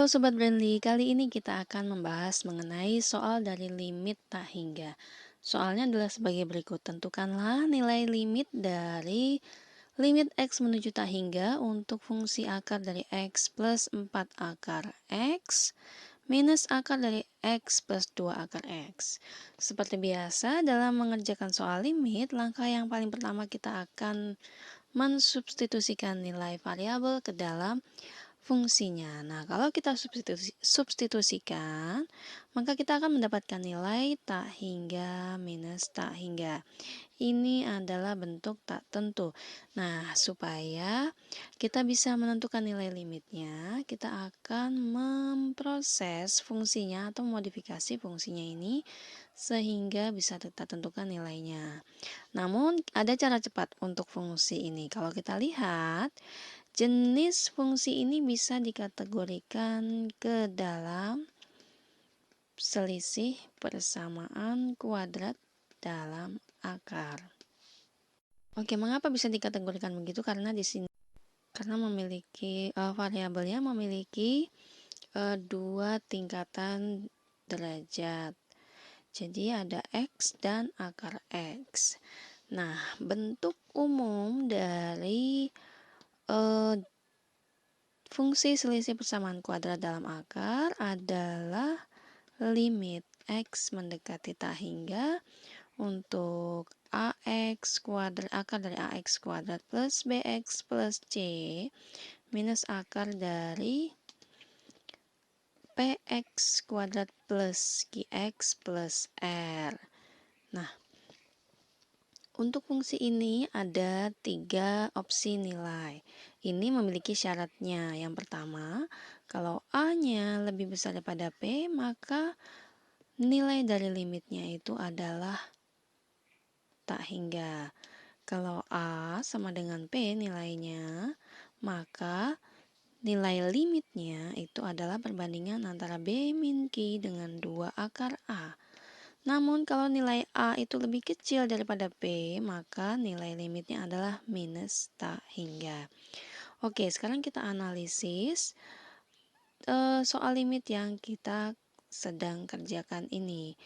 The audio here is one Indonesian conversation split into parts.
Halo Sobat Brandly, kali ini kita akan membahas mengenai soal dari limit tak hingga. Soalnya adalah sebagai berikut, tentukanlah nilai limit dari limit X menuju tak hingga untuk fungsi akar dari X plus 4 akar X minus akar dari X plus 2 akar X. Seperti biasa dalam mengerjakan soal limit, langkah yang paling pertama kita akan mensubstitusikan nilai variabel ke dalam fungsinya. Nah, kalau kita substitusikan, maka kita akan mendapatkan nilai tak hingga minus tak hingga. Ini adalah bentuk tak tentu. Nah, supaya kita bisa menentukan nilai limitnya, kita akan memproses fungsinya atau modifikasi fungsinya ini sehingga bisa kita tentukan nilainya. Namun, ada cara cepat untuk fungsi ini. Kalau kita lihat, jenis fungsi ini bisa dikategorikan ke dalam selisih persamaan kuadrat dalam akar. Oke, mengapa bisa dikategorikan begitu? Karena di sini memiliki variabelnya memiliki dua tingkatan derajat. Jadi ada X dan akar X. Nah, bentuk umum dari fungsi selisih persamaan kuadrat dalam akar adalah limit X mendekati tak hingga untuk AX kuadrat, akar dari AX kuadrat plus BX plus C minus akar dari PX kuadrat plus QX plus R. Nah, untuk fungsi ini ada tiga opsi nilai. Ini memiliki syaratnya. Yang pertama, kalau A-nya lebih besar daripada P, maka nilai dari limitnya itu adalah tak hingga. Kalau A sama dengan P nilainya, maka nilai limitnya itu adalah perbandingan antara B min Q dengan 2 akar A. Namun kalau nilai A itu lebih kecil daripada P, maka nilai limitnya adalah minus tak hingga. Oke, sekarang kita analisis soal limit yang kita sedang kerjakan ini.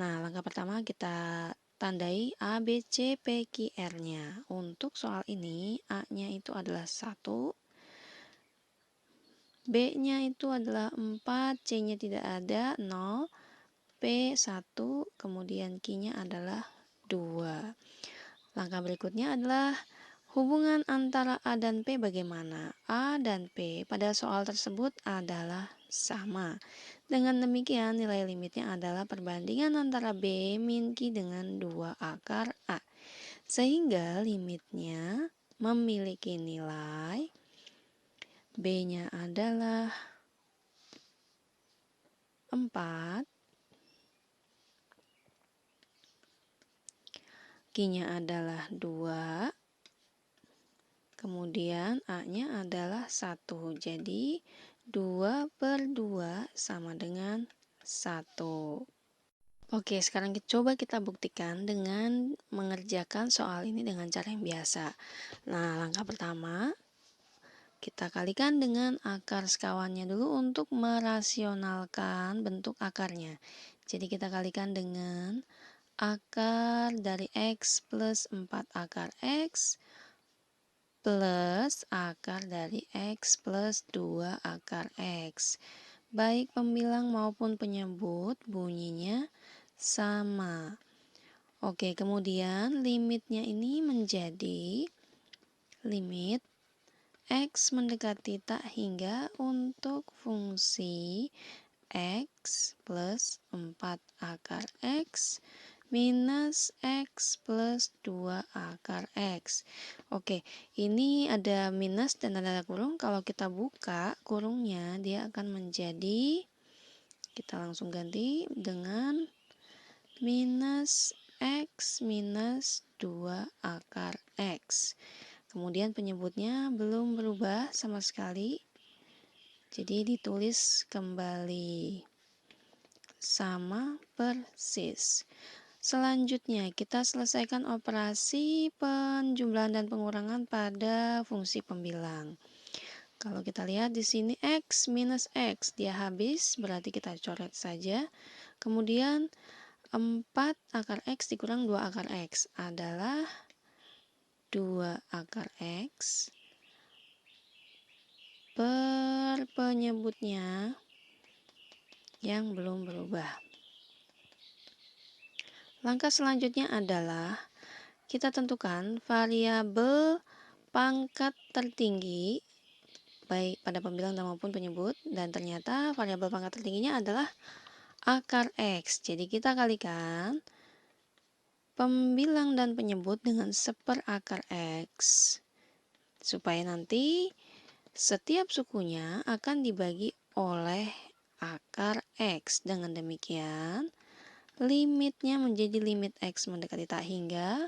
Nah, langkah pertama kita tandai A, B, C, P, Q, R-nya. Untuk soal ini, A-nya itu adalah 1, B-nya itu adalah 4, C-nya tidak ada, 0, P 1, kemudian Q-nya adalah 2. Langkah berikutnya adalah hubungan antara A dan P bagaimana? A dan P pada soal tersebut adalah sama. Dengan demikian nilai limitnya adalah perbandingan antara B min Q dengan 2 akar A. Sehingga limitnya memiliki nilai B-nya adalah 4, Q-nya adalah 2, kemudian A-nya adalah 1. Jadi 2/2 sama dengan 1. Oke, sekarang coba kita buktikan dengan mengerjakan soal ini dengan cara yang biasa. Nah, langkah pertama, kita kalikan dengan akar sekawannya dulu untuk merasionalkan bentuk akarnya. Jadi kita kalikan dengan akar dari X plus 4 akar X plus akar dari X plus 2 akar X. Baik pembilang maupun penyebut bunyinya sama. Oke, kemudian limitnya ini menjadi limit X mendekati tak hingga untuk fungsi X plus 4 akar X minus X plus 2 akar X. Oke, ini ada minus dan ada kurung. Kalau kita buka kurungnya, dia akan menjadi, kita langsung ganti dengan minus X minus 2 akar X. Kemudian penyebutnya belum berubah sama sekali. Jadi ditulis kembali. Sama persis. Selanjutnya kita selesaikan operasi penjumlahan dan pengurangan pada fungsi pembilang. Kalau kita lihat di sini X minus X, dia habis, berarti kita coret saja. Kemudian 4 akar X dikurang 2 akar X adalah 2 akar X per penyebutnya yang belum berubah. Langkah selanjutnya adalah kita tentukan variabel pangkat tertinggi baik pada pembilang dan maupun penyebut, dan ternyata variabel pangkat tertingginya adalah akar X. Jadi kita kalikan pembilang dan penyebut dengan seperakar X supaya nanti setiap sukunya akan dibagi oleh akar X. Dengan demikian limitnya menjadi limit X mendekati tak hingga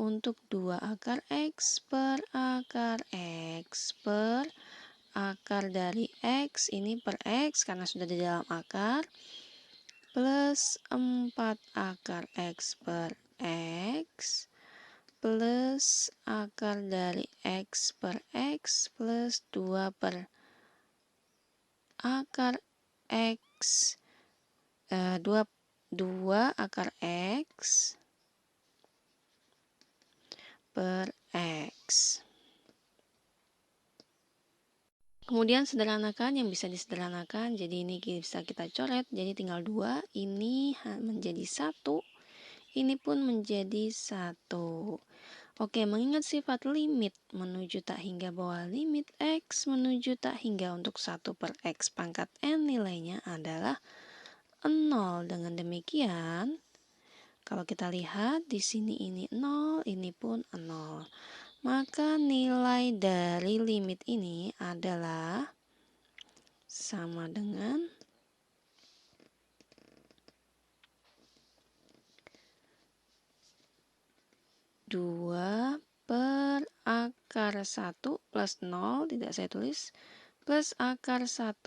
untuk 2 akar X per akar X per akar dari X, ini per X karena sudah di dalam akar, plus 4 akar X per X, plus akar dari X per X, plus 2 per akar X, 2 akar X per X. Kemudian sederhanakan yang bisa disederhanakan, jadi ini bisa kita coret, jadi tinggal 2, ini menjadi 1, ini pun menjadi 1. Oke, mengingat sifat limit menuju tak hingga bahwa limit X menuju tak hingga untuk 1 per X pangkat N nilainya adalah 0. Dengan demikian, kalau kita lihat di sini ini 0, ini pun 0. Maka nilai dari limit ini adalah sama dengan 2 per akar 1 plus 0, tidak saya tulis, plus akar 1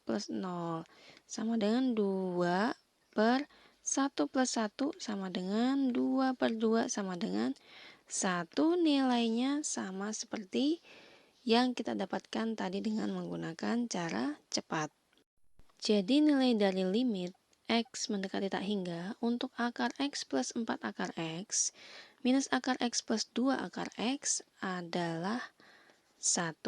plus 0, sama dengan 2 per 1 plus 1 sama dengan 2 per 2 sama dengan 1, nilainya sama seperti yang kita dapatkan tadi dengan menggunakan cara cepat. Jadi nilai dari limit X mendekati tak hingga untuk akar X plus 4 akar X minus akar X plus 2 akar X adalah 1.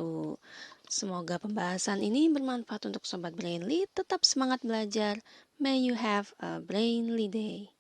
Semoga pembahasan ini bermanfaat untuk Sobat Brainly. Tetap semangat belajar. May you have a brainly day.